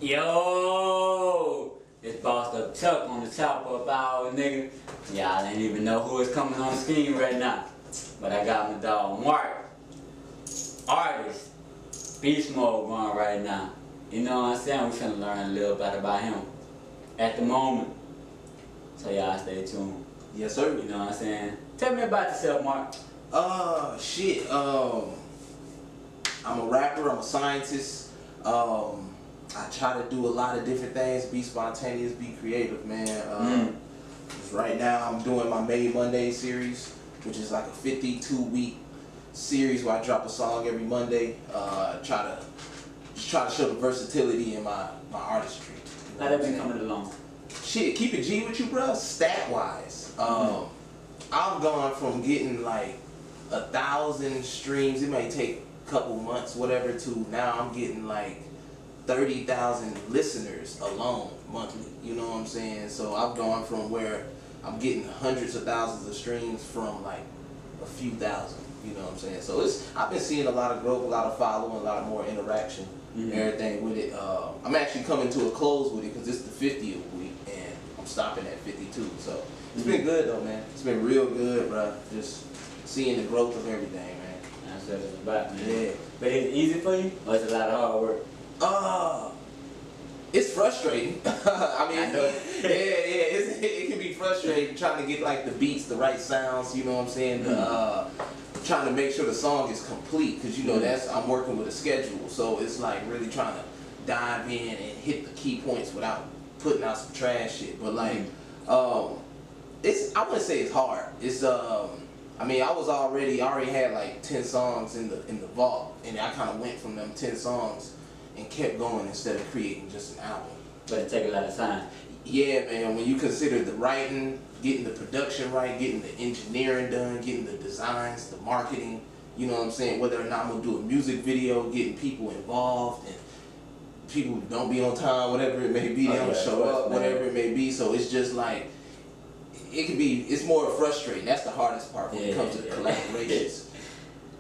Yo! It's bossed up Chuck on the chopper about nigga. Y'all ain't even know who is coming on the screen right now. But I got my dog Marc. Artist. Beast mode going right now. You know what I'm saying? We finna learn a little bit about him at the moment. So y'all stay tuned. Yes, sir. You know what I'm saying? Tell me about yourself, Marc. Shit. I'm a rapper. I'm a scientist. I try to do a lot of different things. Be spontaneous. Be creative, man. Right now, I'm doing my Made Monday series, which is like a 52-week series where I drop a song every Monday. Try to show the versatility in my artistry. You know how that been coming along? Shit, keep it G with you, bro. Stat wise, I've gone from getting like 1,000 streams. It may take a couple months, whatever, to now I'm getting like 30,000 listeners alone monthly. You know what I'm saying? So I've gone from where I'm getting hundreds of thousands of streams from like a few thousand. You know what I'm saying? So I've been seeing a lot of growth, a lot of following, a lot more interaction, everything with it. I'm actually coming to a close with it because it's the 50th week and I'm stopping at 52. So it's been good though, man. It's been real good, bro. Just seeing the growth of everything, man. That's what it's about, man. Yeah. But it's easy for you, or it's a lot of hard work? It's frustrating. I mean, I know. it can be frustrating trying to get like the beats, the right sounds. You know what I'm saying? Trying to make sure the song is complete, because you know I'm working with a schedule, so it's like really trying to dive in and hit the key points without putting out some trash shit. But like, I wouldn't say it's hard. It's I mean, I already had like 10 songs in the vault, and I kind of went from them 10 songs and kept going instead of creating just an album. But it takes a lot of time. Yeah, man. When you consider the writing, getting the production right, getting the engineering done, getting the designs, the marketing, you know what I'm saying? Whether or not I'm gonna do a music video, getting people involved, and people don't be on time, whatever it may be, they don't show up, whatever it may be. So it's just like, it's more frustrating. That's the hardest part when it comes to the collaborations.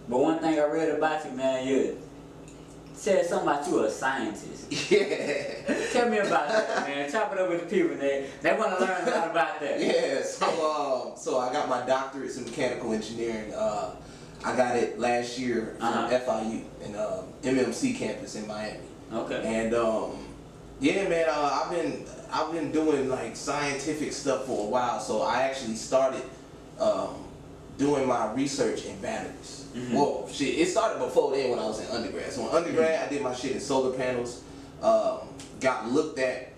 But one thing I read about you, man, you said something about you a scientist. Yeah. Tell me about that, man. Chop it up with the people. They want to learn a lot about that. Yeah. So I got my doctorate in mechanical engineering. I got it last year from FIU in MMC campus in Miami. Okay. And yeah, man. I've been doing like scientific stuff for a while. So I actually started doing my research in batteries. Well, shit, it started before then when I was in undergrad. So in undergrad, I did my shit in solar panels. Got looked at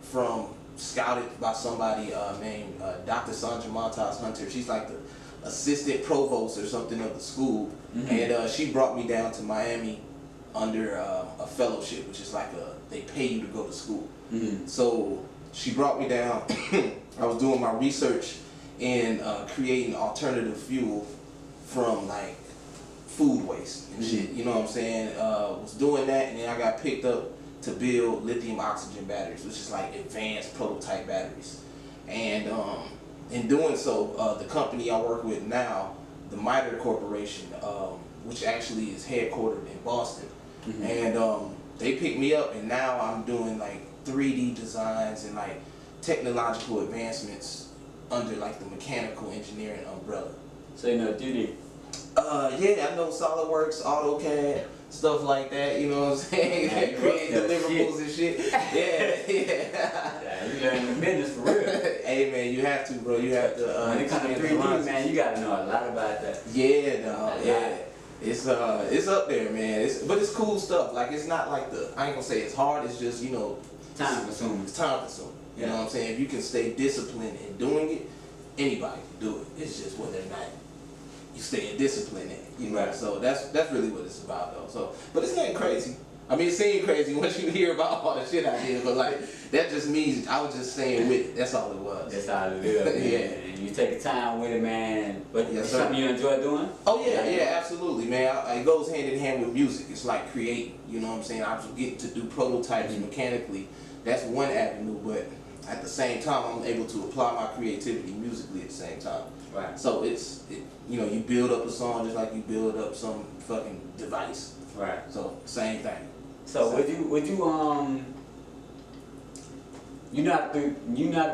scouted by somebody named Dr. Sandra Montas Hunter. She's like the assistant provost or something of the school. And she brought me down to Miami under a fellowship, which is like they pay you to go to school. So she brought me down. I was doing my research in creating alternative fuel from like food waste and shit, you know what I'm saying? Was doing that, and then I got picked up to build lithium oxygen batteries, which is like advanced prototype batteries. And in doing so, the company I work with now, the Miter Corporation, which actually is headquartered in Boston, and they picked me up, and now I'm doing like 3D designs and like technological advancements under like the mechanical engineering umbrella. So you know 3D? Yeah, I know SolidWorks, AutoCAD, stuff like that, you know what I'm saying? Yeah, create deliverables and shit. Yeah. You learn the business for real. Hey man, you have to, bro. You have to when it comes to 3D, man, you gotta know a lot about that. Yeah, dog. Yeah. It's up there, man. But it's cool stuff. Like, it's not like I ain't gonna say it's hard, it's just, you know, Time consuming. It's time consuming. You know what I'm saying? If you can stay disciplined in doing it, anybody can do it. It's just whether or not you stay disciplined in it. You know? Right. So that's really what it's about though. So, but it's nothing crazy. I mean, it seemed crazy once you hear about all the shit I did, but like, that just means I was just saying with it. That's all it was. That's all it is, man. Yeah. And you take your time with it, man. But Yes, it's sir. something you enjoy doing? Oh yeah, absolutely, man. It goes hand in hand with music. It's like creating, you know what I'm saying? I was getting to do prototypes mechanically. That's one avenue, but at the same time, I'm able to apply my creativity musically at the same time. Right. So you know, you build up a song just like you build up some fucking device. Right. So same thing. So would you you know how to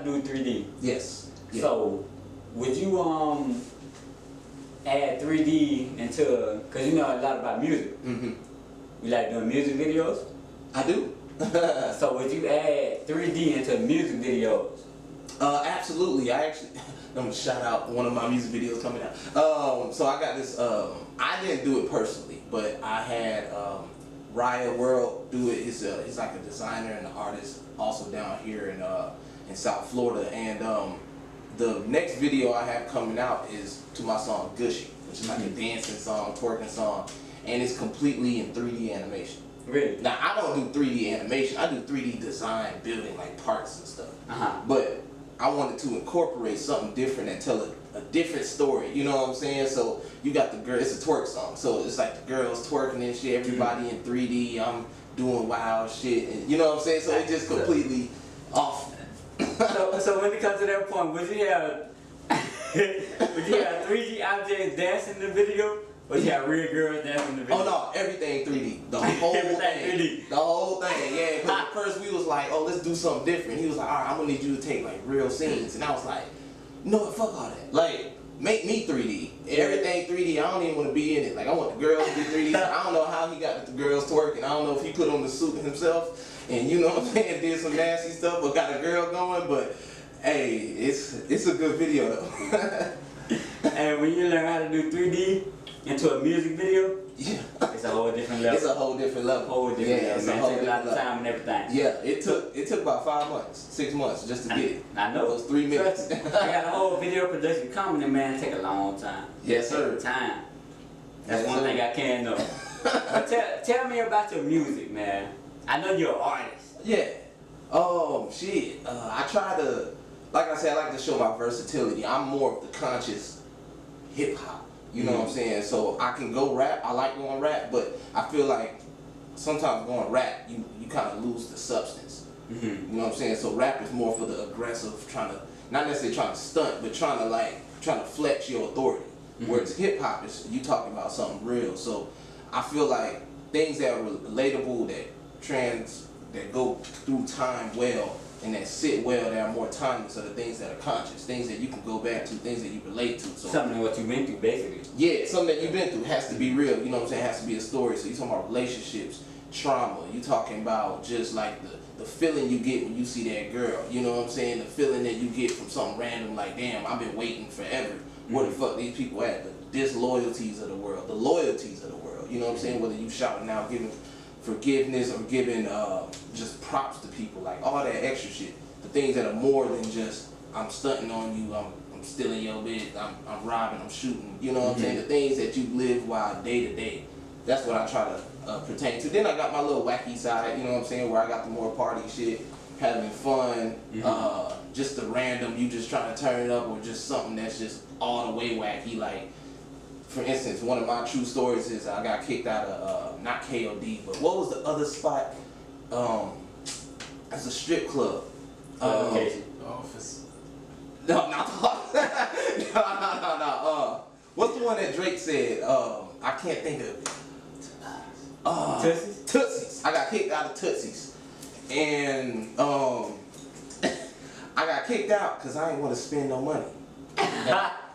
do 3D. Yes. Yeah. So, would you add 3D into, cause you know a lot about music. Mm-hmm. You like doing music videos? I do. So would you add 3D into music videos? Absolutely. I actually, I'm gonna shout out one of my music videos coming out. So I got this. I didn't do it personally, but I had Riot World do it. He's like a designer and an artist, also down here in South Florida. And the next video I have coming out is to my song Gushy, which is like a dancing song, twerking song, and it's completely in 3D animation. Really? Now I don't do 3D animation. I do 3D design, building like parts and stuff. But I wanted to incorporate something different and tell a different story. You know what I'm saying? So you got the girl. It's a twerk song, so it's like the girls twerking and shit. Everybody in 3D. I'm doing wild shit, and you know what I'm saying? So it's just completely off. So when it comes to that point, would you have 3D objects dancing in the video? Or you have real girls dancing in the video? Oh no, everything 3D. The whole thing. 3D. The whole thing, yeah. Because at first we was like, oh, let's do something different. He was like, all right, I'm gonna need you to take like real scenes. And I was like, no, fuck all that. Like, make me 3D. Everything 3D. I don't even want to be in it. Like, I want the girls to be 3D. I don't know how he got the girls twerking. I don't know if he put on the suit himself and you know what I'm saying, did some nasty stuff, but got a girl going. But hey, it's a good video though. And when you learn how to do 3D into a music video, yeah, it's a whole different level. It's a whole different level. It's a whole different level. Time and everything. Yeah, it took about 5 months, 6 months just to get it. I know. Those 3 minutes. I got a whole video production company, man. It take a long time. Yes, sir. Time. That's Yes, one sir. thing I can know. But tell me about your music, man. I know you're an artist. Yeah. Shit. I try to, like I said, I like to show my versatility. I'm more of the conscious hip hop. You know what I'm saying? So I can go rap. I like going rap, but I feel like sometimes going rap, you kind of lose the substance. You know what I'm saying? So rap is more for the aggressive, trying to, not necessarily trying to stunt, but trying to flex your authority. Whereas hip hop is you talking about something real. So I feel like things that are relatable, that go through time well, and that sit well, that are more timeless, are the things that are conscious, things that you can go back to, things that you relate to. So something what you've been through, basically. yeah, something that you've been through has to be real. You know what I'm saying? It has to be a story. So you talking about relationships, trauma. You talking about just like the feeling you get when you see that girl. You know what I'm saying? The feeling that you get from something random, like damn, I've been waiting forever. Where the fuck these people at? The disloyalties of the world, the loyalties of the world. You know what I'm saying? Whether you shouting out, giving forgiveness, or giving just props to people, like all that extra shit. The things that are more than just I'm stunting on you, I'm stealing your bitch, I'm robbing, I'm shooting. You know what I'm saying? The things that you live while day to day. That's what I try to pertain to. Then I got my little wacky side. You know what I'm saying? Where I got the more party shit, having fun, just the random. You just trying to turn it up, or just something that's just all the way wacky. Like, for instance, one of my true stories is I got kicked out of, not KOD, but what was the other spot? It's a strip club. Office. No, not the office. No. What's the one that Drake said? I can't think of it. Tootsies? Tootsies. I got kicked out of Tootsies. And I got kicked out because I didn't want to spend no money.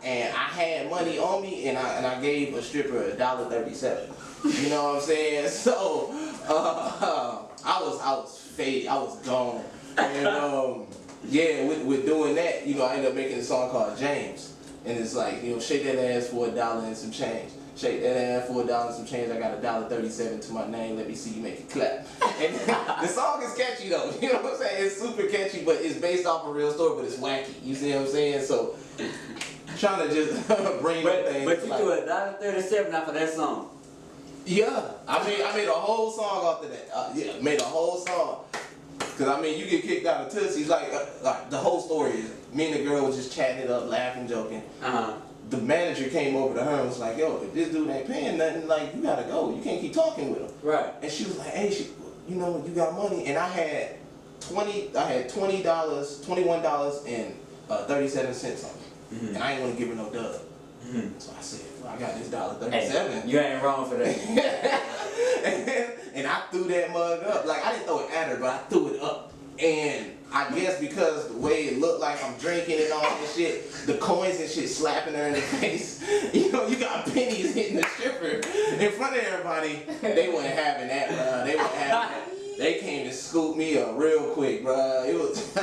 And I had money on me, and I gave a stripper $1.37. You know what I'm saying? So I was faded. I was gone. And yeah, with doing that, you know, I ended up making a song called James, and it's like, you know, shake that ass for $1 and some change. Shake that ass for $1 and some change. I got $1.37 to my name. Let me see you make it clap. And the song is catchy though. You know what I'm saying? It's super catchy, but it's based off a real story, but it's wacky. You see what I'm saying? So trying to just bring that thing. But you do $1.37 now for that song. Yeah, I made a whole song after that. Made a whole song. Cause I mean, you get kicked out of Tootsie's, like the whole story is me and the girl was just chatting it up, laughing, joking. The manager came over to her and was like, "Yo, if this dude ain't paying nothing, like you gotta go. You can't keep talking with him." Right. And she was like, "Hey, you know, you got money?" And I had $21 and 37 cents on me, and I ain't want to give her no dub. So I said, well, I got this $1.37. Hey, you ain't wrong for that. And I threw that mug up. Like, I didn't throw it at her, but I threw it up. And I guess I'm drinking and all this shit. The coins and shit slapping her in the face. You know, you got pennies hitting the stripper in front of everybody. They weren't having that, bro. They weren't having that. They came to scoop me up real quick, bro. It was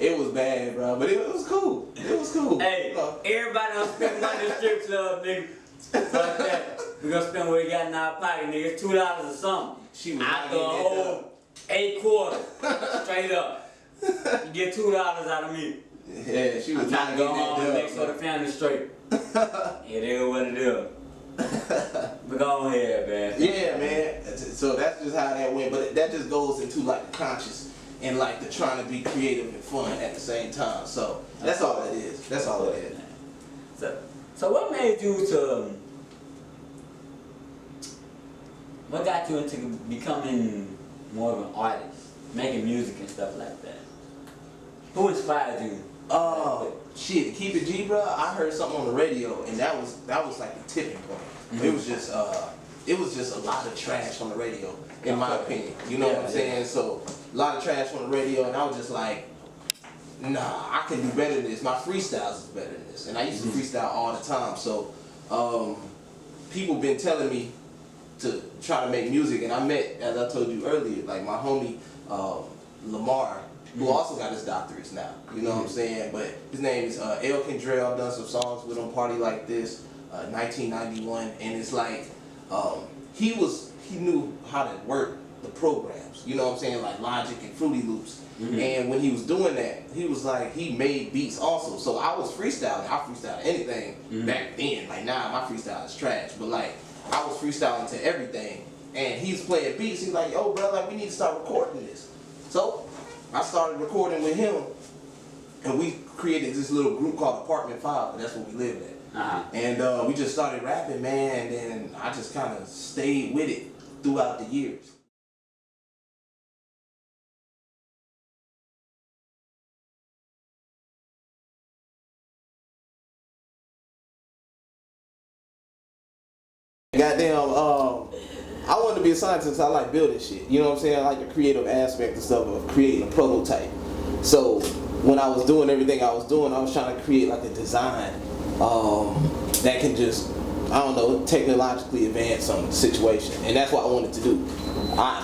it was bad, bro. But it was cool. It was cool. Hey, everybody done spend money in the strip club, nigga. Fuck that. We gonna spend what we got in our pocket, nigga. It's $2 or something. She was after a whole 8 quarters, straight up. You get $2 out of me. Yeah, she was I'm trying to go home and make sure bro. the family's straight. It is what it is. But go on here, man. Yeah, man. So that's just how that went. But that just goes into like the conscious and like the trying to be creative and fun at the same time. So that's all it is. That's all it is. So what made you to? What got you into becoming more of an artist, making music and stuff like that? Who inspired you? Shit, to keep it G, bro. I heard something on the radio, and that was like the tipping point. Mm-hmm. It was just a lot of trash on the radio, in my opinion. You know what I'm saying? So a lot of trash on the radio, and I was just like, nah, I can do better than this. My freestyles is better than this, and I used to freestyle all the time. So people been telling me to try to make music, and I met, as I told you earlier, like my homie Lamar, who also got his doctorates now, you know what I'm saying? But his name is El Kendrell. I've done some songs with him, Party Like This, 1991, and it's like, he knew how to work the programs, you know what I'm saying, like Logic and Fruity Loops. And when he was doing that, he was like, he made beats also. So I was freestyling. I freestyled anything back then. Like now, my freestyle is trash, but like I was freestyling to everything. And he's playing beats. He's like, yo, bro, like we need to start recording this. So I started recording with him, and we created this little group called Apartment 5, and that's where we lived at. And we just started rapping, man, and then I just kind of stayed with it throughout the years. Goddamn, I wanted to be a scientist. I like building shit. You know what I'm saying? I like the creative aspect and stuff of creating a prototype. So when I was doing everything I was doing, I was trying to create like a design that can just, I don't know, technologically advance some situation. And that's what I wanted to do.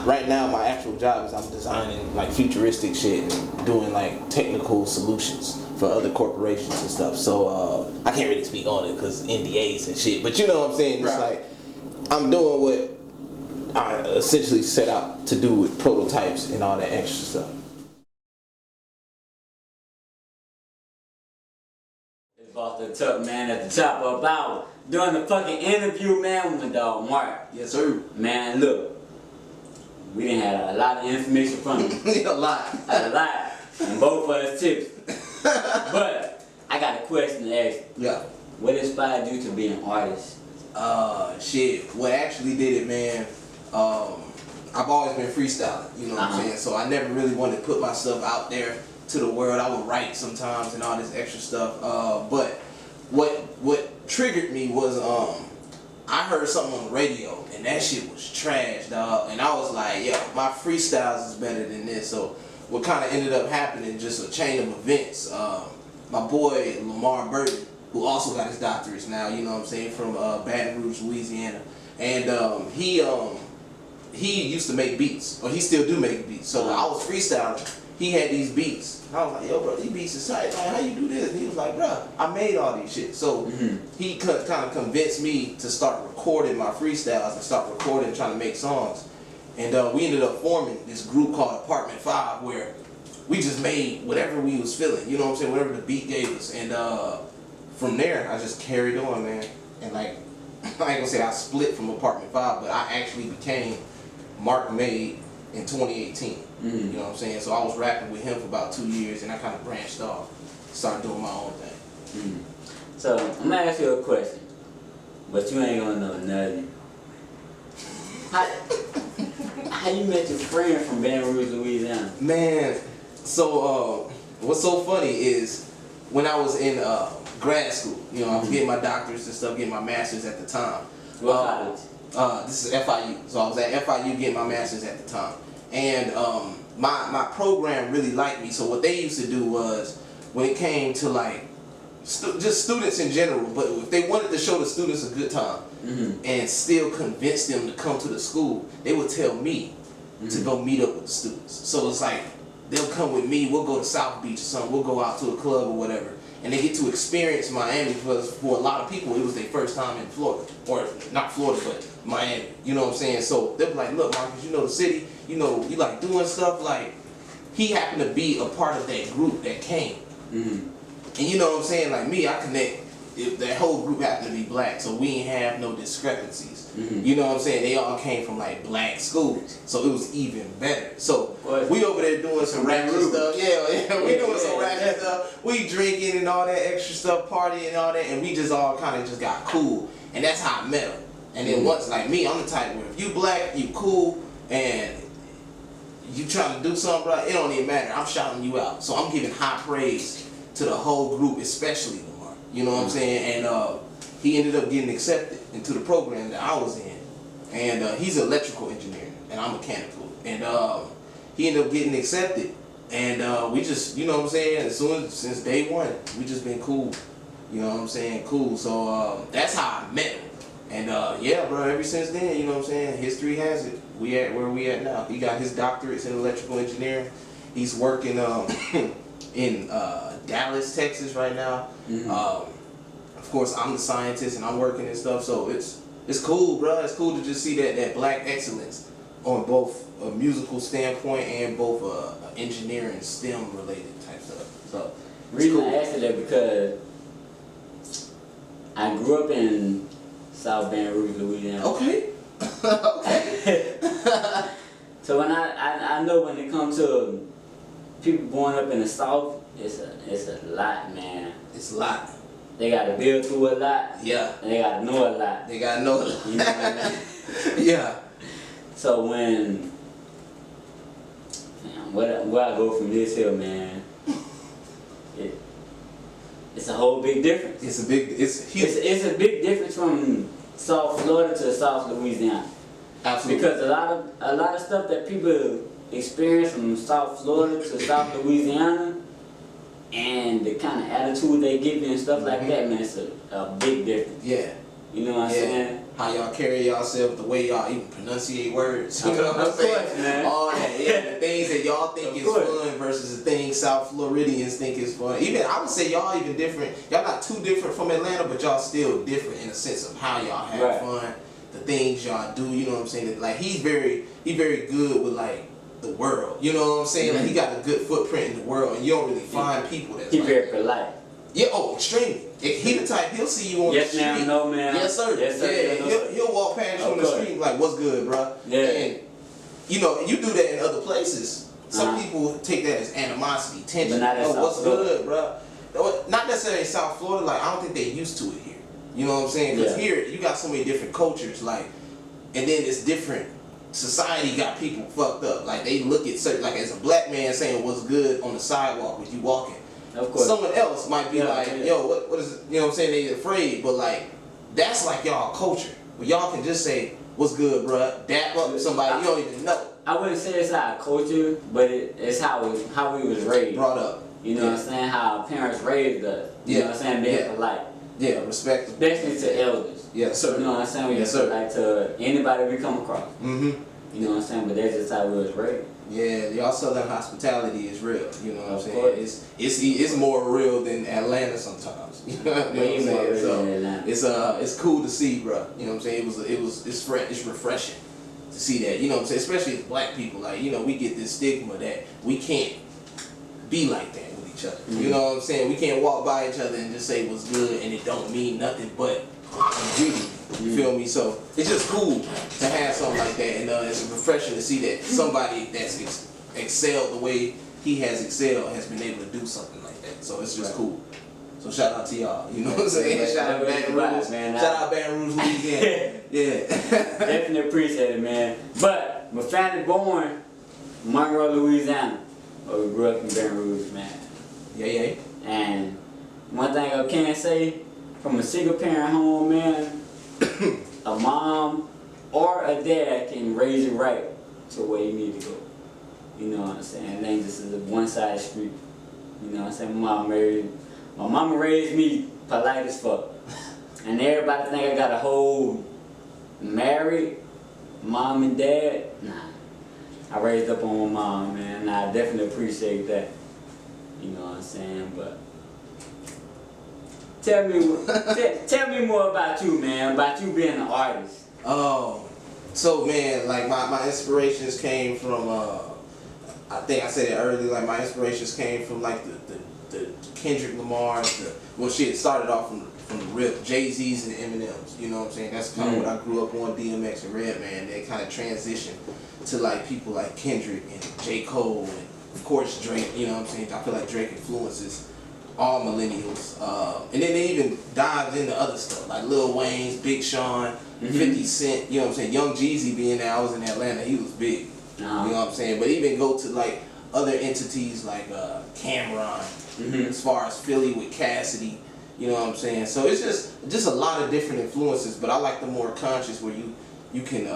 Right now, my actual job is I'm designing like futuristic shit and doing like technical solutions for other corporations and stuff. So I can't really speak on it because NDAs and shit. But you know what I'm saying? It's like I'm doing what I essentially set out to do with prototypes and all that extra stuff. It's about the Tuck man at the top of hour doing the fucking interview, man, with my dog Mark. Yes, sir. Man, look, we done had a lot of information from him. A lot. A lot. And both of us tips. But I got a question to ask you. Yeah. What inspired you to be an artist? Shit. What actually did it, man? I've always been freestyling. You know what I'm saying? So I never really wanted to put myself out there to the world. I would write sometimes and all this extra stuff. But what triggered me was I heard something on the radio and that shit was trash, dog. And I was like, yo, my freestyles is better than this. So what kind of ended up happening, just a chain of events. My boy Lamar Burton, who also got his doctorates now, you know what I'm saying, from Baton Rouge, Louisiana, and he used to make beats, or he still do make beats. So I was freestyling. He had these beats. And I was like, yo, bro, these beats is tight. Like, how you do this? And he was like, bro, I made all these shit. So he kind of convinced me to start recording my freestyles and start recording and trying to make songs. And we ended up forming this group called Apartment 5, where we just made whatever we was feeling, you know what I'm saying, whatever the beat gave us. And from there, I just carried on, man. And like, I ain't gonna say I split from Apartment 5, but I actually became Marc Made in 2018. You know what I'm saying? So I was rapping with him for about 2 years, and I kind of branched off, started doing my own thing. So I'm gonna ask you a question, but you ain't gonna know nothing. How you met your friend from Baton Rouge, Louisiana? Man, so what's so funny is when I was in grad school, you know, I was getting my doctorates and stuff, getting my master's at the time. What college? This is FIU. So I was at FIU getting my master's at the time. And my program really liked me. So what they used to do was when it came to like just students in general, but if they wanted to show the students a good time and still convince them to come to the school, they would tell me to go meet up with the students. So it's like they'll come with me, we'll go to South Beach or something, we'll go out to a club or whatever, and they get to experience Miami because for a lot of people it was their first time in Florida, or not Florida but Miami, you know what I'm saying? So they'll be like, look Marcus, you know the city, you know, you like doing stuff, like he happened to be a part of that group that came. And you know what I'm saying, like me, I connect, if that whole group happened to be black, so we ain't have no discrepancies. You know what I'm saying? They all came from like black schools, so it was even better. So we over there doing some ratchet stuff. Yeah, we doing some ratchet stuff. We drinking and all that extra stuff, partying and all that, and we just all kind of just got cool. And that's how I met them. And then once, like me, I'm the type where if you black, you cool, and you trying to do something, bro, it don't even matter. I'm shouting you out. So I'm giving high praise to the whole group, especially Lamar. You know what I'm saying? And he ended up getting accepted into the program that I was in. And he's an electrical engineer, and I'm mechanical. And he ended up getting accepted. And we just, you know what I'm saying, since day one, we just been cool. You know what I'm saying? Cool. So that's how I met him. And yeah, bro, ever since then, you know what I'm saying, history has it. We at where we at now. He got his doctorates in electrical engineering. He's working in Dallas, Texas right now. Of course, I'm the scientist and I'm working and stuff, so it's cool, bro. It's cool to just see that black excellence on both a musical standpoint and both engineering, STEM related type stuff. So the reason I asked that because I grew up in South Baton Rouge, Louisiana. Okay. Okay. So when I know when it comes to people born up in the South, it's a lot, man. It's a lot. They gotta build through a lot. Yeah. And they gotta know a lot. They gotta know a lot. You know what I mean? Yeah. So when where I go from this here, man, it's a whole big difference. It's huge. It's a big difference from South Florida to South Louisiana. Absolutely. Because a lot of stuff that people experience from South Florida to South Louisiana, and the kind of attitude they give you and stuff like that, man, it's a big difference. Yeah. You know what I'm saying? How y'all carry yourself, the way y'all even pronunciate words. You know what I'm saying? Course, man. All that, yeah. The things that y'all think is fun versus the things South Floridians think is fun. Even I would say y'all even different. Y'all not too different from Atlanta, but y'all still different in a sense of how y'all have fun, the things y'all do. You know what I'm saying? Like he very good with like the world. You know what I'm saying? Like he got a good footprint in the world, and you don't really find people that's He's like very polite. Yeah, oh, extremely. He the type, he'll see you on the street. Yes, ma'am, no, ma'am. Yes, sir. Yes, sir. Yeah, he'll walk past you on the street like, what's good, bro? Yeah. And, you know, you do that in other places. Some people take that as animosity, tension. Oh, what's good, bro? Not necessarily in South Florida. Like, I don't think they're used to it here. You know what I'm saying? Because here, you got so many different cultures, like, and then it's different. Society got people fucked up. Like, they look at certain, like, as a black man saying what's good on the sidewalk when you walking. Of course. Someone else might be like, yo, what is it? You know what I'm saying? They afraid, but like, that's like y'all culture. Where y'all can just say, what's good, bruh? Dap up somebody you don't even know. I wouldn't say it's our culture, but it's how we was raised. Brought up. You know what I'm saying? How our parents raised us. You know what I'm saying? Being polite. Yeah, respect. Especially to elders. Yes, sir. You know what I'm saying? We yes, sir. Like to anybody we come across. You know what I'm saying? But that's just how we was raised. Yeah, y'all Southern hospitality is real. You know what I'm saying? It's more real than Atlanta sometimes. You know what I'm saying? So it's cool to see, bro. You know what I'm saying? It's refreshing to see that. You know what I'm saying? Especially as black people, like, you know, we get this stigma that we can't be like that with each other. You know what I'm saying? We can't walk by each other and just say what's good and it don't mean nothing but beauty. You feel me? So it's just cool to have something like that, and it's refreshing to see that somebody that's excelled the way he has excelled has been able to do something like that. So it's just cool. So shout out to y'all. You know what I'm saying? Shout out Baton Rouge, man. Shout out Baton Rouge, Louisiana. Yeah. Definitely appreciate it, man. But my family born in Monroe, Louisiana. But we grew up in Baton Rouge, man. Yeah. And one thing I can say, from a single parent home, man, a mom or a dad can raise you right to where you need to go. You know what I'm saying? It ain't just a one-sided street. You know what I'm saying? My mama raised me polite as fuck. And everybody think I got a whole married mom and dad. Nah. I raised up on my mom, man, and I definitely appreciate that. You know what I'm saying? But tell me more about you, man, about you being an artist. Oh, so man, like my inspirations came from I think I said it earlier, like my inspirations came from like the Kendrick Lamar's, well shit, it started off from the rip, Jay-Z's and Eminem's, you know what I'm saying? That's kind of what I grew up on, DMX and Redman. They kind of transitioned to like people like Kendrick and J. Cole and of course Drake, you know what I'm saying? I feel like Drake influences all millennials. And then they even dived into other stuff, like Lil Wayne's, Big Sean, 50 Cent, you know what I'm saying? Young Jeezy being there, I was in Atlanta, he was big. You know what I'm saying? But even go to like other entities like Cameron, as far as Philly with Cassidy, you know what I'm saying? So it's just a lot of different influences, but I like the more conscious where you can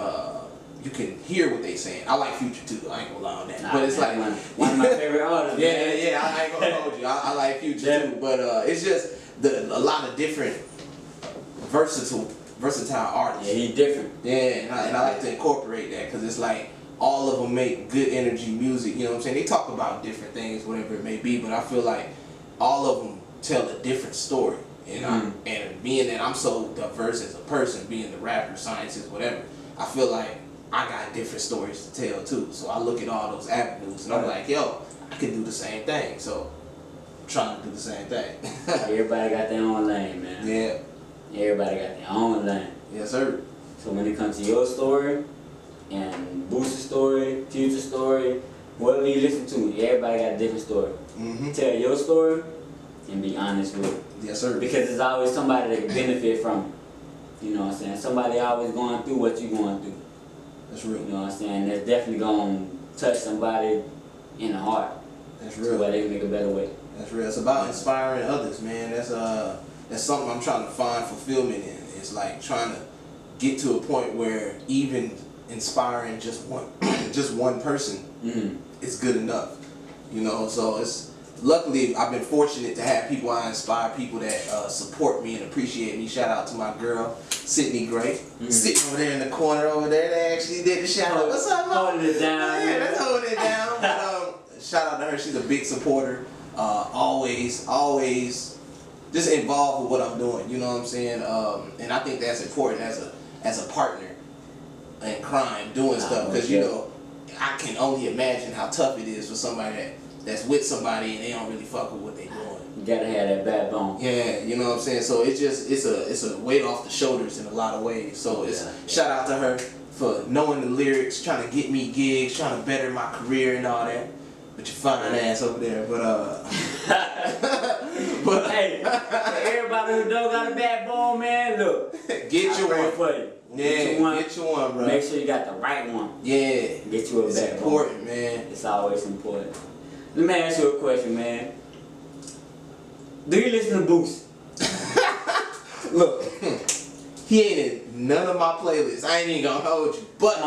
hear what they saying. I like Future too, I ain't gonna lie on that. But it's man, like one of my favorite artists. yeah, I ain't gonna hold you. I like Future too, but it's just a lot of different versatile artists. Yeah, he's different. Yeah, and I like to incorporate that because it's like all of them make good energy music, you know what I'm saying? They talk about different things, whatever it may be, but I feel like all of them tell a different story. And and being that I'm so diverse as a person, being the rapper, scientist, whatever, I feel like I got different stories to tell too. So I look at all those avenues and I'm like, yo, I can do the same thing. So I'm trying to do the same thing. Everybody got their own lane, man. Yeah. Everybody got their own lane. Yes, sir. So when it comes to your story and Boost's story, Future's story, whatever you listen to, everybody got a different story. Tell your story and be honest with it. Yes, sir. Because there's always somebody that can benefit from it. You know what I'm saying? Somebody always going through what you're going through. That's real. You know what I'm saying? That's definitely going to touch somebody in the heart. That's So real. where they can make a better way. That's real. It's about inspiring others, man. That's something I'm trying to find fulfillment in. It's like trying to get to a point where even inspiring just one person is good enough. You know, so it's luckily I've been fortunate to have people I inspire, people that support me and appreciate me. Shout out to my girl, Sydney Gray, sitting over there in the corner over there. They actually did the shout out. What's up, Mom? Holding it down. Yeah, that's holding it down. But, shout out to her. She's a big supporter. Always just involved with what I'm doing. You know what I'm saying? And I think that's important as a partner in crime, doing stuff, because you know I can only imagine how tough it is for somebody that's with somebody and they don't really fuck with what they doing. You gotta have that backbone. Yeah, you know what I'm saying? So it's a weight off the shoulders in a lot of ways. So it's shout out to her for knowing the lyrics, trying to get me gigs, trying to better my career and all that. But your fine ass over there, but hey, for everybody who don't got a backbone, man, look. Get you one. For you. Get you one, bro. Make sure you got the right one. Yeah. Get you a it's backbone. important, man. It's always important. Let me ask you a question, man. Do you listen to Boost? Look, he ain't in none of my playlists. I ain't even gonna hold you. But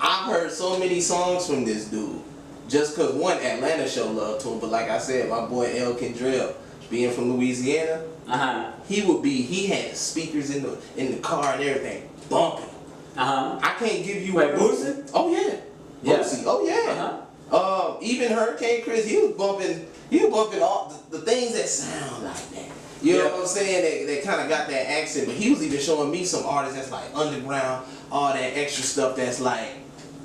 I've heard so many songs from this dude. Just cause one, Atlanta show love to him, but like I said, my boy El Kendrell, being from Louisiana, he had speakers in the car and everything, bumping. I can't give you Boosie? Oh yeah. Boosie, oh yeah. Even Hurricane Chris, he was bumping all the things that sound like that. You know what I'm saying? That kind of got that accent, but he was even showing me some artists that's like underground, all that extra stuff that's like,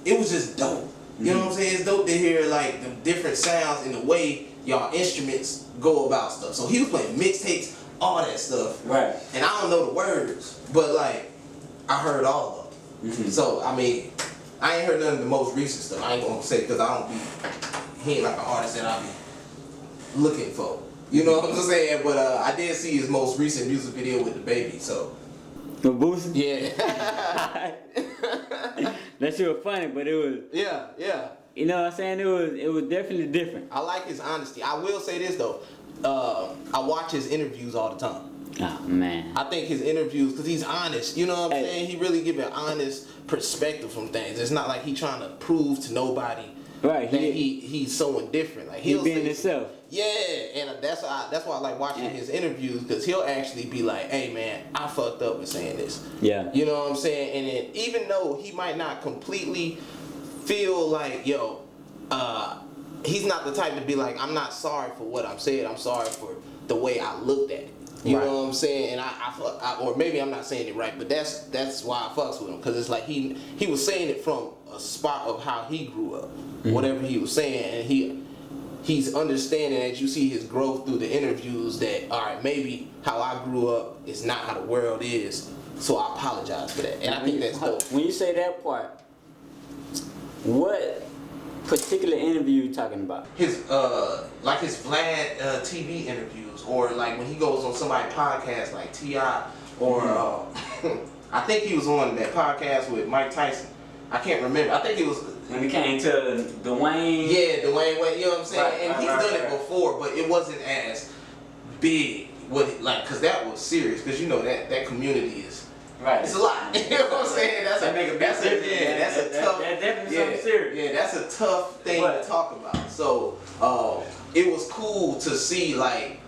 it was just dope. You know what I'm saying? It's dope to hear like the different sounds and the way y'all instruments go about stuff. So he was playing mixtapes, all that stuff. Right. And I don't know the words, but like I heard all of them. So I mean, I ain't heard none of the most recent stuff. I ain't gonna say because he ain't like an artist that I be looking for. You know what I'm saying? But I did see his most recent music video with the baby. So. The Boosie? Yeah. That shit was funny, but it was. Yeah. You know what I'm saying? It was definitely different. I like his honesty. I will say this though. I watch his interviews all the time. Oh man. I think his interviews, because he's honest. You know what I'm saying? He really give an honest perspective from things. It's not like he trying to prove to nobody Right. that he's so indifferent. Like He he'll being say, himself. yeah, and that's why I like watching his interviews, because he'll actually be like, hey man, I fucked up with saying this. Yeah. You know what I'm saying? And then even though he might not completely feel like, he's not the type to be like, I'm not sorry for what I'm saying, I'm sorry for the way I looked at it. You Right. know what I'm saying? And or maybe I'm not saying it right, but that's why I fucks with him, because it's like he was saying it from a spot of how he grew up, whatever he was saying, and he's understanding, as you see his growth through the interviews, that all right, maybe how I grew up is not how the world is, so I apologize for that, and I think that's dope. When you say that part, what particular interview you talking about? His like his Vlad TV interviews, or like when he goes on somebody's podcast like T.I. or I think he was on that podcast with Mike Tyson. I can't remember. I think it was When it came to Dwayne. Yeah, Dwayne Wade, you know what I'm saying? Right, and he's done it before, but it wasn't as big, cause that was serious, cause you know that community is, Right. it's a lot. You know what I'm saying? That's That make a big difference, man. that's a tough, That's definitely something serious. Yeah, that's a tough thing to talk about. So, it was cool to see, like,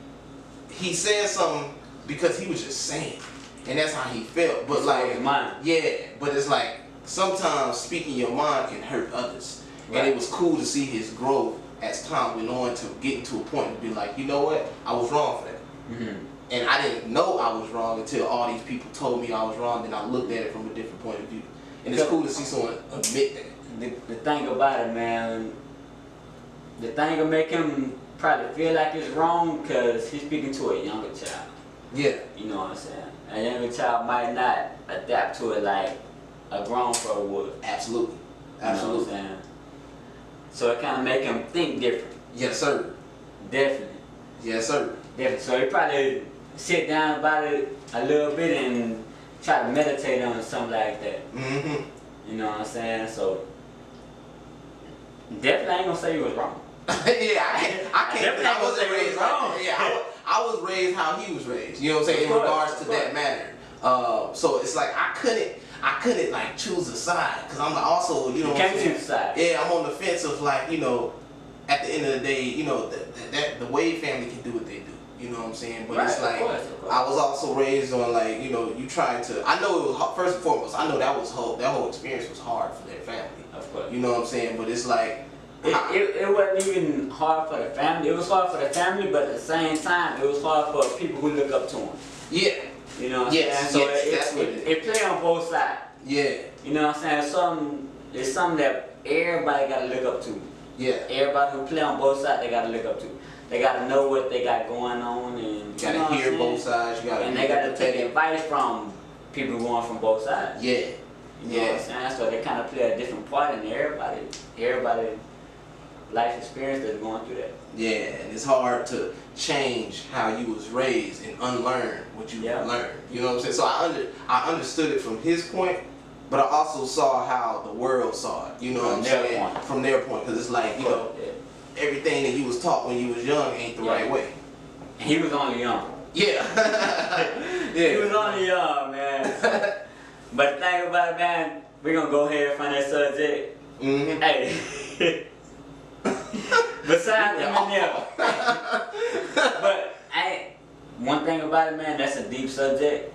he said something because he was just saying, and that's how he felt. But like, his mind. yeah, but it's like, sometimes speaking your mind can hurt others. Right. And it was cool to see his growth as time went on, to getting to a point to be like, you know what, I was wrong for that. Mm-hmm. And I didn't know I was wrong until all these people told me I was wrong, then I looked at it from a different point of view. And it's cool to see someone admit that. The thing about it, man, the thing will make him probably feel like it's wrong because he's speaking to a younger child. Yeah. You know what I'm saying? A younger child might not adapt to it like a grown folk would. Absolutely. You know what I'm saying? So it kind of make him think different. Yes, sir. Definitely. Yes, sir. Definitely. So he probably sit down about it a little bit and try to meditate on something like that. Mm-hmm. You know what I'm saying? So definitely I ain't gonna say he was wrong. Yeah, I can't. Definitely I wasn't say he was raised wrong. like that. Yeah, I was raised how he was raised. You know what I'm saying? Of In course, regards to of course. that matter. So it's like I couldn't like choose a side, because I'm also, you know, what I'm can't saying? choose a side. Yeah, I'm on the fence of, like, you know, at the end of the day, you know, that the Wade family can do what they do. You know what I'm saying? But Right, it's like, of course. I was also raised on, like, you know, you trying to. I know it was, first and foremost, I know that whole experience was hard for their family. Of course. You know what I'm saying? But it's like, It wasn't even hard for the family. It was hard for the family, but at the same time, it was hard for people who look up to him. yeah, You know what I'm Yes, saying? yes, So that's what it it play on both sides. yeah, You know what I'm saying? It's something that everybody gotta look up to. yeah. Everybody who play on both sides, they gotta look up to. They gotta know what they got going on, and You know gotta what I'm hear saying? both sides. You gotta And be they gotta take empathetic. advice from people going from both sides. Yeah, You know what I'm saying? So they kind of play a different part in everybody life experience that's going through that. yeah. And it's hard to change how you was raised and unlearn what you learned. You know what I'm saying? So I understood it from his point, but I also saw how the world saw it. You know what I'm saying? From their point, because it's like, you know, everything that you was taught when you was young ain't the right way. He was only young. Yeah. He was only young, man. But the thing about it, man, we're gonna go ahead from that subject. Mm-hmm. Hey. Besides Eminem. But one thing about it, man, that's a deep subject.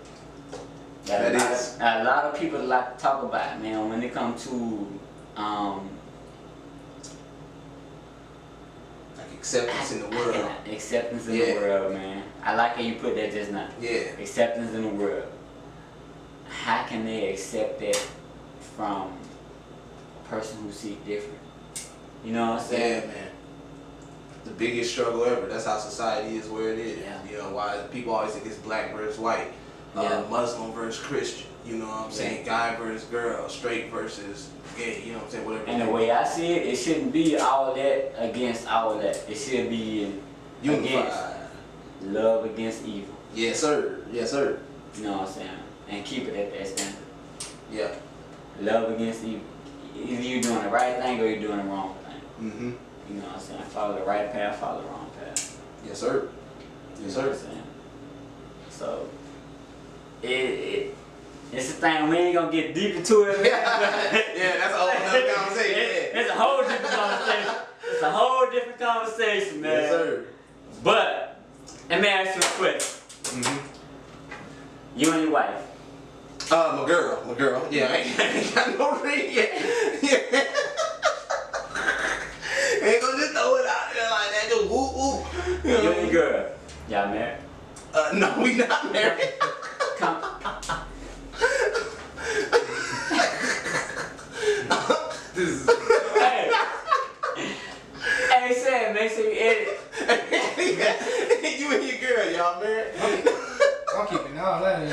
That is. A lot of people like to talk about, man, when it comes to Like acceptance in the world. Acceptance in the world, man. I like how you put that just now. Yeah. Acceptance in the world. How can they accept that from a person who sees different? You know what I'm saying? Yeah, man. The biggest struggle ever. That's how society is where it is. Yeah. You know, why people always think it's black versus white, Muslim versus Christian. You know what I'm saying? Guy versus girl, straight versus gay. You know what I'm saying? Whatever. And the way I see it, it shouldn't be all that against all that. It should be unified. Against love against evil. Yes, sir. Yes, sir. You know what I'm saying? And keep it at that standard. Yeah. Love against evil. Either you're doing the right thing or you're doing the wrong thing. Mm-hmm. You know what I'm saying? Follow the right path, follow the wrong path. Yes, sir. Yes, sir. So, it's a thing, we ain't gonna get deep into it. Yeah, that's a whole other conversation. It's a whole different conversation. It's a whole different conversation, man. Yes, sir. But let me ask you a question. Mm-hmm. You and your wife. My girl. Yeah, I ain't got no ring yet. Yeah. Ain't gonna just throw it out there like that, just whoop whoop. You and your girl. Y'all married? No, we not married. Come. This is. Hey. Hey, Sam, make sure you edit. You and your girl, y'all married? I'm keeping all that in.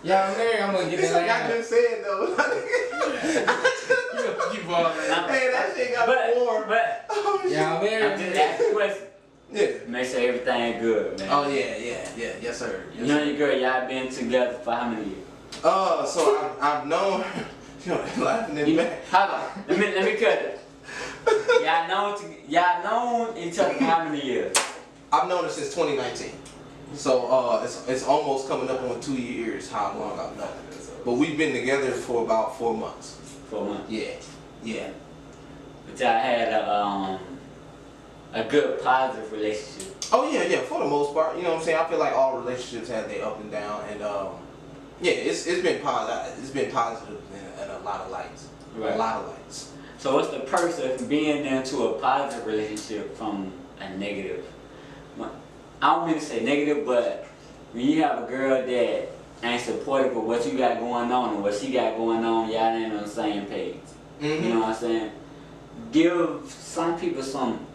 Y'all married, I'm gonna get This that like I just said though. You keep all that. Hey, that shit got warm. But Oh, shit. Y'all I'm married? just asking a question. Yeah. Make sure everything good, man. Oh yeah, yes sir. Yes, You and your girl, y'all been together for how many years? So I've known. You know, laughing in the back. Hold on. Let me cut it. Y'all known each other for how many years? I've known her since 2019. So it's almost coming up on 2 years how long I've known her. But we've been together for about 4 months. 4 months. Yeah. But y'all had a good positive relationship. Oh yeah, for the most part. You know what I'm saying? I feel like all relationships have their up and down, and yeah, it's been positive. It's been positive in a lot of lights. Right. A lot of lights. So what's the perks of being into a positive relationship from a negative? I don't mean to say negative, but when you have a girl that ain't supportive of what you got going on and what she got going on, y'all ain't on the same page. Mm-hmm. You know what I'm saying? Give some people some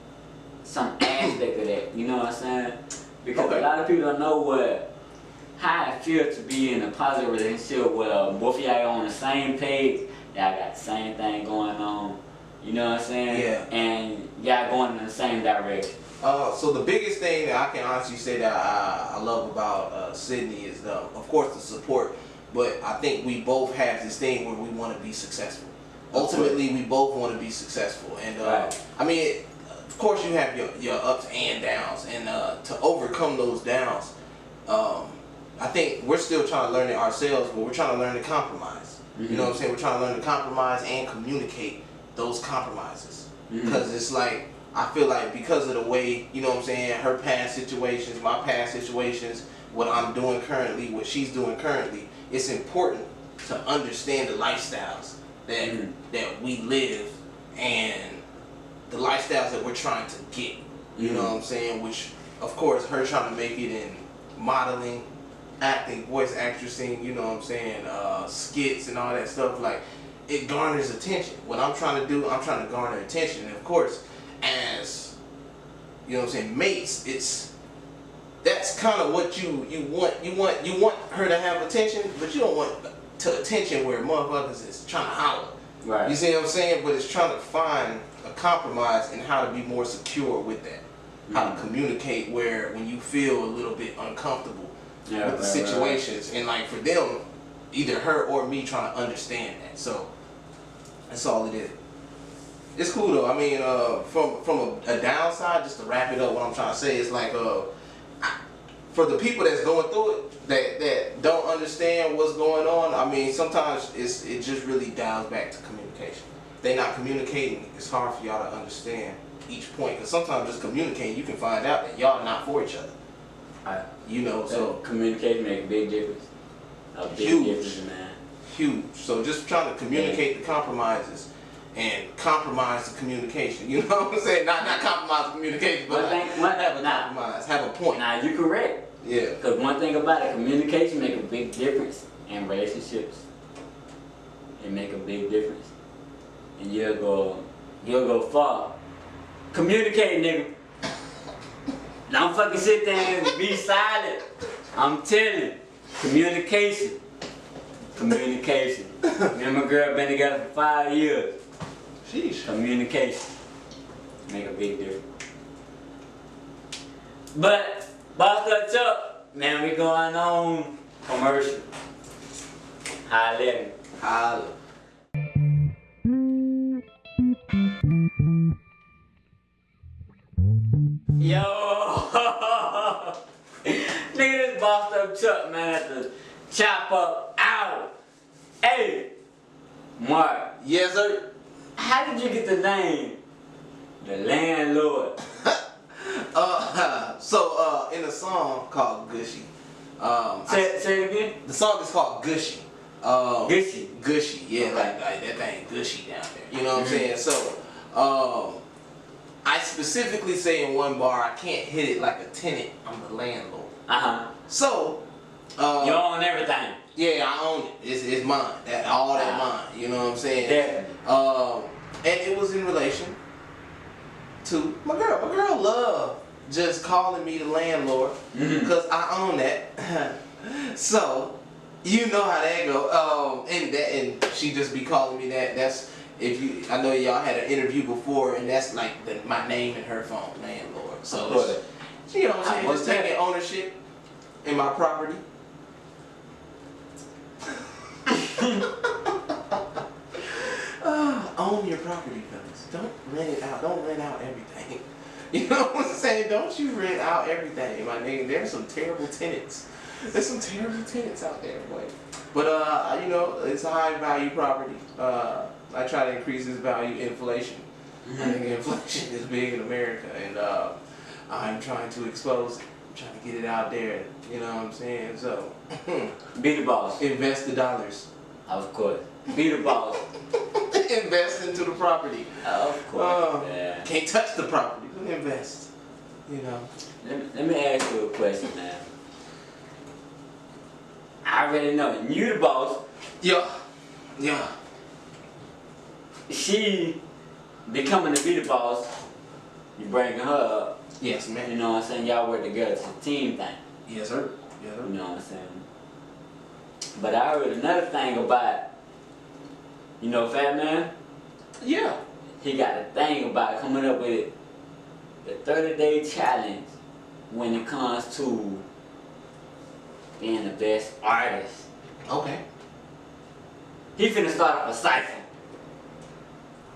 aspect of that. You know what I'm saying? Because Okay. a lot of people don't know how it feels to be in a positive relationship where both of y'all on the same page. Y'all got the same thing going on. You know what I'm saying? Yeah. And y'all going in the same direction. So the biggest thing that I can honestly say that I love about Sydney is of course the support, but I think we both have this thing where we want to be successful. Ultimately, we both want to be successful, and Right. I mean, of course, you have your ups and downs, and to overcome those downs, I think we're still trying to learn it ourselves, but we're trying to learn to compromise. Mm-hmm. You know what I'm saying? We're trying to learn to compromise and communicate those compromises, because it's like. I feel like because of the way, you know what I'm saying, her past situations, my past situations, what I'm doing currently, what she's doing currently, it's important to understand the lifestyles that we live and the lifestyles that we're trying to get. You know what I'm saying? Which, of course, her trying to make it in modeling, acting, voice actressing, you know what I'm saying, skits and all that stuff, like, it garners attention. What I'm trying to do, I'm trying to garner attention. And of course, as you know what I'm saying, mates, that's kind of what you want her to have attention, but you don't want to attention where motherfuckers is trying to holler. Right. You see what I'm saying? But it's trying to find a compromise and how to be more secure with that. How to communicate where when you feel a little bit uncomfortable with the situations, and like for them, either her or me trying to understand that. So that's all it is. It's cool though. I mean, from a downside, just to wrap it up, what I'm trying to say is like, for the people that's going through it, that don't understand what's going on. I mean, sometimes it just really dials back to communication. If they're not communicating, it's hard for y'all to understand each point. Because sometimes just communicating, you can find out that y'all are not for each other. You know, so communication make a big difference. A big Huge. difference, man. Huge. So just trying to communicate the compromises. And compromise the communication. You know what I'm saying? Not compromise the communication, but have a compromise. Have a point. Now you correct. Yeah. Because one thing about it, communication make a big difference in relationships. It make a big difference, and you'll go far. Communicate, nigga. Don't fucking sit there and be silent. I'm telling you, communication. Communication. Me and my girl been together for 5 years. Sheesh. Communication make a big difference. But boss up, Chuck, man, we going on commercial. Holla. Holla. Yo, nigga, this bossed up Chuck, man, at the chop up hour. Hey, Mark, Yes, sir. how did you get the name, the Landlord? In a song called Gushy. Say it again. The song is called Gushy. Gushy. Gushy, yeah, Okay. like that thing gushy down there. You know what I'm saying? So, I specifically say in one bar, I can't hit it like a tenant. I'm the landlord. So, You own everything. yeah, I own it. It's mine. All that mine. You know what I'm saying? Definitely. And it was in relation to my girl. My girl loved just calling me the landlord because I own that. So, you know how that go. And she just be calling me that. That's I know y'all had an interview before, and that's like my name in her phone, landlord. So, you know what I'm saying? Just taking ownership in my property. Own your property, fellas. Don't rent it out. Don't rent out everything. You know what I'm saying? Don't you rent out everything, my nigga. There's some terrible tenants. There's some terrible tenants out there, boy. But you know, it's a high value property. I try to increase its value. Inflation. I think inflation is big in America, and I'm trying to expose it. I'm trying to get it out there. You know what I'm saying? So, Be the boss. invest the dollars. Of course. Be the boss. Invest into the property. Of course. Yeah. Can't touch the property, but invest. You know. Let me ask you a question, man. I already know you the boss. Yeah. She becoming to be the boss. You bringing her up. Yes, man. You know what I'm saying? Y'all work together. It's a team thing. Yes, sir. Yes, You sir. know what I'm saying? But I heard another thing about, you know, FattMann? Yeah. He got a thing about coming up with the 30-day challenge when it comes to being the best artist. Okay. He finna start up a cypher.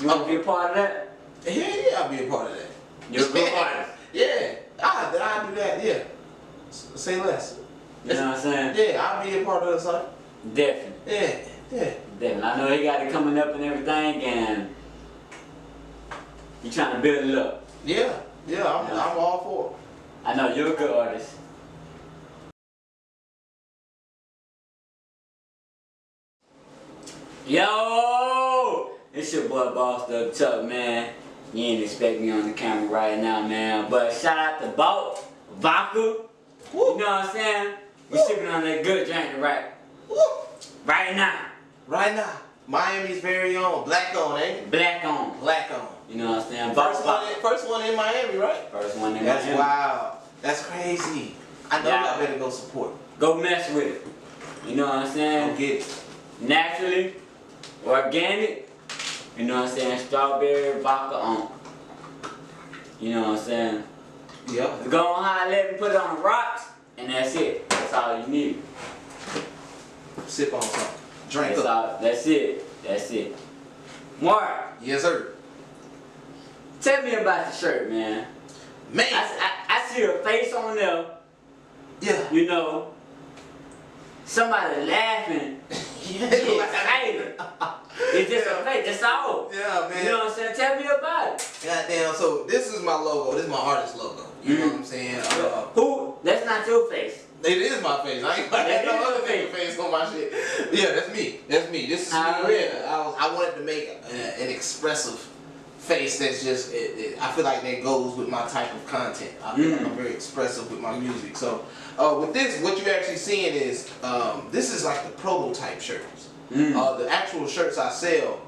You wanna be a part of that? Yeah, I'll be a part of that. You're a good artist. Yeah. I'll do that, yeah. Say less. You know what I'm saying? Yeah, I'll be a part of the site. Definitely. Yeah. Definitely. I know he got it coming up and everything, and you trying to build it up. Yeah, I'm all for it. I know you're a good artist. Yo! It's your boy Bossed Up Chuck, man. You ain't expect me on the camera right now, man. But shout out to Vodka. You know what I'm saying? We sipping on that good drink right now. Right now, Miami's very own, black owned, ain't it? Black on. Black owned. You know what I'm saying? First one in Miami, right? First one in That's Miami. wild. That's crazy. I know Yeah. y'all better go support. Go mess with it. You know what I'm saying? Go get it. Naturally, organic, you know what I'm saying? Strawberry vodka on. You know what I'm saying? Yeah. Go on high level, put it on the rocks, and that's it. That's all you need. Sip on something. Drink up. That's it. Mark, Yes, sir. tell me about the shirt, man. Man. I see a face on there, Yeah. you know, somebody laughing. Yeah. Excited. It's just a face, that's all. Yeah, man. You know what I'm saying? Tell me about it. Goddamn, so this is my logo. This is my artist logo. You know what I'm saying? Who? That's not your face. It is my face. I ain't got That no is other your nigga face on my shit. Yeah, that's me. That's me. This is me. I wanted to make an expressive face that's just, I feel like that goes with my type of content. I feel like I'm very expressive with my music. So with this, what you're actually seeing is, this is like the prototype shirts. The actual shirts I sell.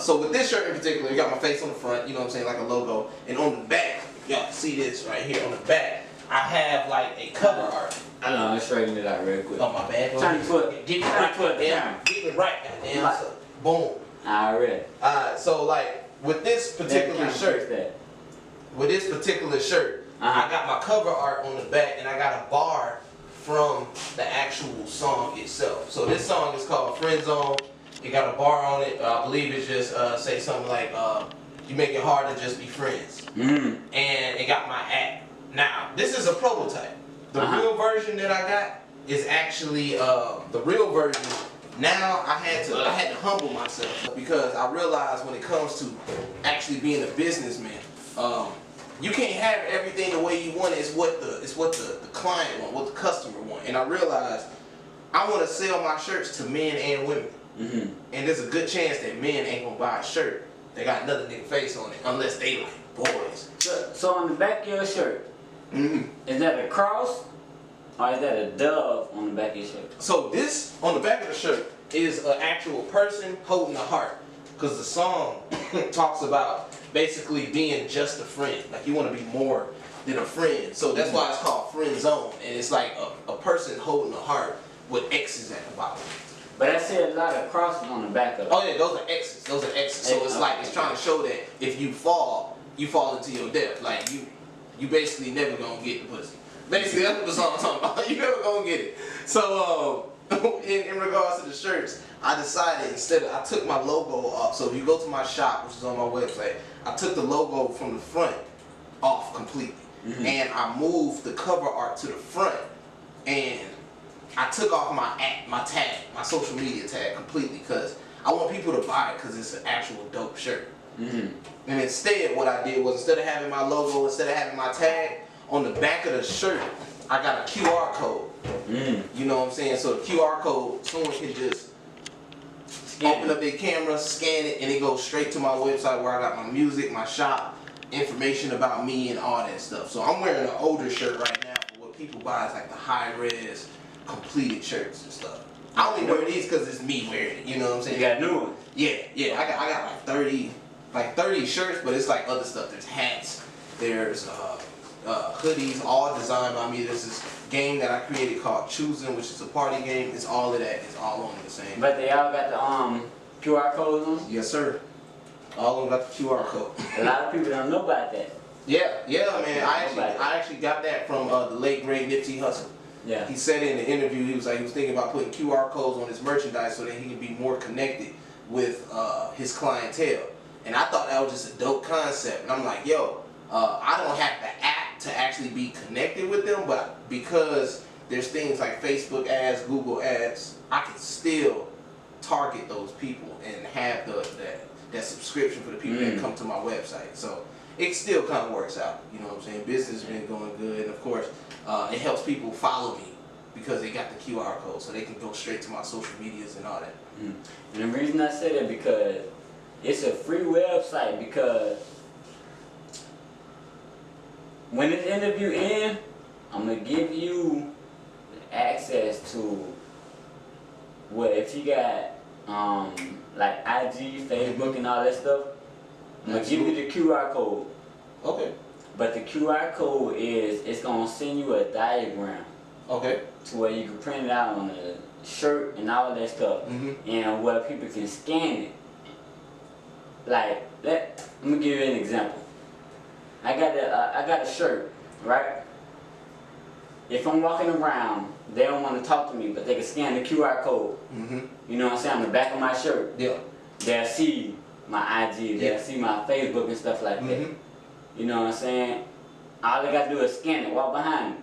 So with this shirt in particular, you got my face on the front, you know what I'm saying, like a logo. And on the back, y'all see this right here on the back, I have like a cover art. I know, I'm straightening it out real quick. Oh, my bad. Trying to put, Get me trying right, to put goddamn. Get me right, goddamn. So, boom. Alright. So like with this particular shirt, I got my cover art on the back, and I got a bar from the actual song itself. So this song is called Friend Zone. It got a bar on it. I believe it's just say something like you make it hard to just be friends. And it got my @ Now this is a prototype. The real version that I got is actually the real version now I had to humble myself because I realized when it comes to actually being a businessman, you can't have everything the way you want it. It's what the client want, what the customer want. And I realized I want to sell my shirts to men and women. Mm-hmm. And there's a good chance that men ain't gonna buy a shirt that got another nigga face on it unless they like boys. So on the back of your shirt, is that a cross or is that a dove on the back of your shirt? So this on the back of the shirt is an actual person holding a heart, because the song talks about basically being just a friend. Like you want to be more than a friend. So that's why it's called Friend Zone, and it's like a person holding a heart with X's at the bottom. But I see a lot of crosses on the back of it. Oh yeah, those are X's. Those are X's. So it's like it's trying to show that if you fall into your death. Like you basically never gonna get the pussy. Basically that's what the song's talking about. You never gonna get it. So in regards to the shirts, I decided I took my logo off. So if you go to my shop, which is on my website, I took the logo from the front off completely. Mm-hmm. And I moved the cover art to the front, and I took off my tag, my social media tag completely, because I want people to buy it because it's an actual dope shirt. Mm-hmm. And instead, what I did was, instead of having my logo, instead of having my tag, on the back of the shirt, I got a QR code. You know what I'm saying? So the QR code, someone can just open up their camera, scan it, and it goes straight to my website where I got my music, my shop, information about me, and all that stuff. So I'm wearing an older shirt right now. But what people buy is like the high-res, completed shirts and stuff. I only wear these because it's me wearing it. You know what I'm saying? You got new ones? Yeah. I got like 30 shirts, but it's like other stuff. There's hats. There's hoodies, all designed by me. There's this game that I created called Choosing, which is a party game. It's all of that. It's all on the same. But they all got the QR codes on? Yes, sir. All of them got the QR code. A lot of people don't know about that. Yeah, man. I actually got that from the late great Nipsey Hussle. Yeah. He said in the interview, he was thinking about putting QR codes on his merchandise so that he could be more connected with his clientele. And I thought that was just a dope concept. And I'm like, yo, I don't have the app to actually be connected with them, but because there's things like Facebook ads, Google ads, I can still target those people and have that subscription for the people that come to my website. So it still kind of works out. You know what I'm saying? Business has been going good, and of course, it helps people follow me because they got the QR code, so they can go straight to my social medias and all that. And the reason I say that because it's a free website, because when this interview ends, I'm gonna give you access to what if you got like IG, Facebook, and all that stuff. I'm gonna give you the QR code. Okay. But the QR code it's gonna send you a diagram. Okay. To where you can print it out on a shirt and all that stuff, and where people can scan it. Like that. Let me give you an example. I got a shirt, right? If I'm walking around, they don't want to talk to me, but they can scan the QR code. You know what I'm saying? On the back of my shirt. Yeah. They'll see my IG, they'll see my Facebook and stuff like that. You know what I'm saying? All they gotta do is scan it, walk behind me,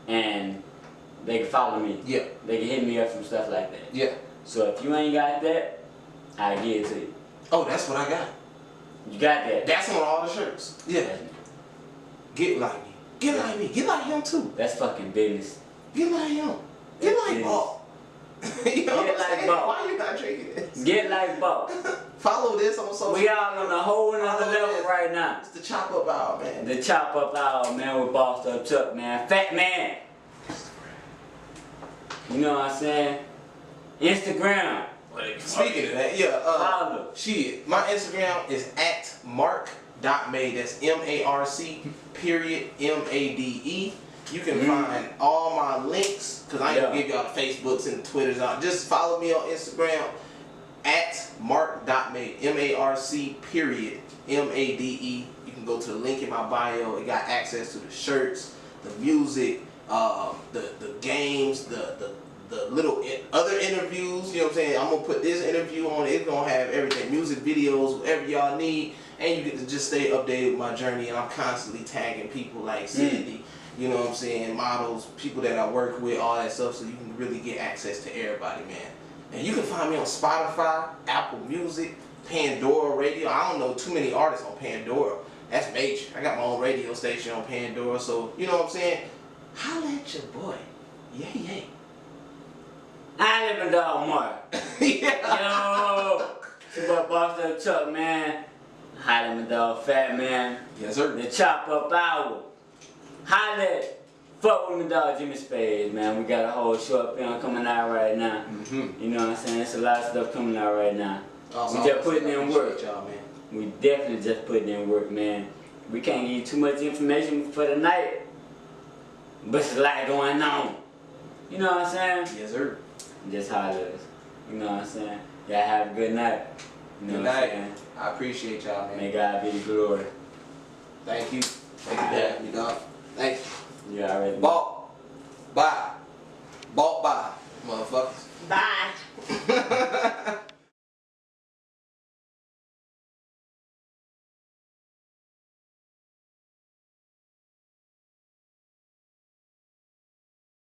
and they can follow me. Yeah. They can hit me up from stuff like that. Yeah. So if you ain't got that, I give it to you. Oh, that's what I got. You got that? That's on all the shirts. Yeah. Get like me. Get like me. Get like him too. That's fucking business. Get like him. Get like Bob. You know Get like Bob. Why you not drinking this? Get like Bob. Follow this on social media. We all on a whole nother level right now. It's the chop up hour, man. The chop up hour, man, with Bossed Up Chuck, man. FattMann. You know what I'm saying? Instagram. Speaking of that, yeah. Follow. Shit, my Instagram is @Marc.Made. That's MARC.MADE. You can find all my links, because I ain't gonna give y'all the Facebooks and the Twitters. Just follow me on Instagram @Marc.Made. MARC.MADE. You can go to the link in my bio. It got access to the shirts, the music, the games, the little other interviews. You know what I'm saying? I'm gonna put this interview on. It's gonna have everything, music videos, whatever y'all need, and you get to just stay updated with my journey. And I'm constantly tagging people like Cindy, you know what I'm saying, models, people that I work with, all that stuff, so you can really get access to everybody, man. And you can find me on Spotify, Apple Music, Pandora Radio. I don't know too many artists on Pandora. That's major. I got my own radio station on Pandora, so you know what I'm saying? Holla at your boy. Yay. I live in dog Mark. Yeah. Yo, it's about Boss Up Chuck, man. Holla at my dog FattMann. Yes, sir. The Chop Up Hour. Holla, fuck with my dog Jimmy Spades, man. We got a whole short film coming out right now. You know what I'm saying? There's a lot of stuff coming out right now. We just putting in work. Y'all, man. We definitely just putting in work, man. We can't give you too much information for the night, but there's a lot going on. You know what I'm saying? Yes, sir. Just holler at us. You know what I'm saying? Y'all have a good night. You know Good what I'm night. saying? I appreciate y'all, man. May God be the glory. Thank you. Thank you for having me, dog. Thank you. You already know. Ball. Bye.